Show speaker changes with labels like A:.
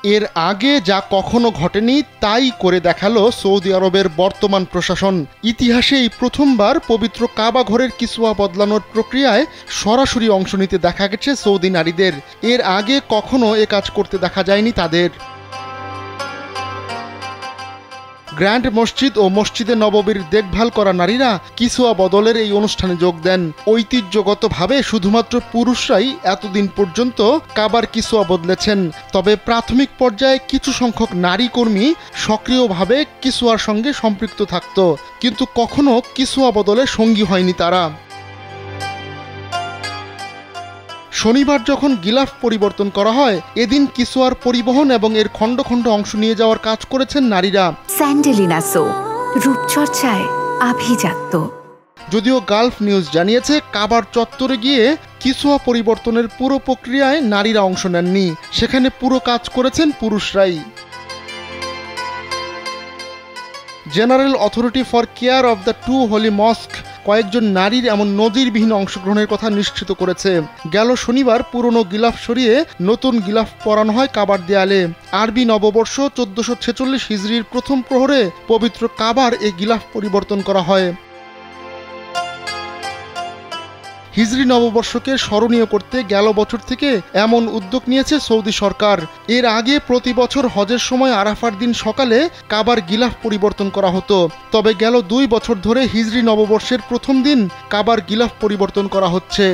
A: এর আগে যা কখনো ঘটেনি তাই করে দেখালো সৌদি আরবের বর্তমান প্রশাসন। ইতিহাসে এই প্রথমবার পবিত্র কাবা ঘরের কিসওয়া বদলানোর প্রক্রিয়ায় সরাসরি অংশ নিতে দেখা গেছে সৌদি নারীদের। এর আগে কখনো এ কাজ করতে দেখা যায়নি তাদের। গ্র্যান্ড মসজিদ ও মসজিদে নববীর দেখভাল করা নারীরা কিসওয়া বদলের এই অনুষ্ঠানে যোগ দেন। ঐতিহ্যগতভাবে শুধুমাত্র পুরুষরাই এতদিন পর্যন্ত কাবার কিসওয়া বদলেছেন, তবে প্রাথমিক পর্যায়ে কিছু সংখ্যক নারী কর্মী সক্রিয়ভাবে কিসওয়ার সঙ্গে সম্পৃক্ত থাকত, কিন্তু কখনো কিসওয়া বদলে সঙ্গী হয়নি তারা। শনিবার যখন গিলাফ পরিবর্তন করা হয়, এদিন কিসওয়ার পরিবহন এবং এর খণ্ড খণ্ড অংশ নিয়ে যাওয়ার কাজ করেছেন নারীরা।
B: স্যান্ডেলিনা সো, রূপচর্চায় আভিজাত্য।
A: যদিও গালফ নিউজ জানিয়েছে কাবার চত্বরে গিয়ে কিসওয়া পরিবর্তনের পুরো প্রক্রিয়ায় নারীরা অংশ নেননি, সেখানে পুরো কাজ করেছেন পুরুষরাই। General authority for care of the two holy mosque কয়েকজন নারীর এমন নজিরবিহীন অংশগ্রহণের কথা নিশ্চিত করেছে। গেল শনিবার পুরনো গিলাফ সরিয়ে নতুন গিলাফ পরানো হয় কাবার দেয়ালে। আরবি নববর্ষ 1446 হিজরির প্রথম প্রহরে পবিত্র কাবার এই গিলাফ পরিবর্তন করা হয়। হিজরি নববর্ষকে স্মরণীয় করতে গেল বছর থেকে এমন উদ্যোগ নিয়েছে সৌদি সরকার। এর আগে প্রতি বছর হজের সময় আরাফার দিন সকালে কাবার গিলাফ পরিবর্তন করা হতো, তবে গেল 2 বছর ধরে হিজরি নববর্ষের প্রথম দিন কাবার গিলাফ পরিবর্তন করা হচ্ছে।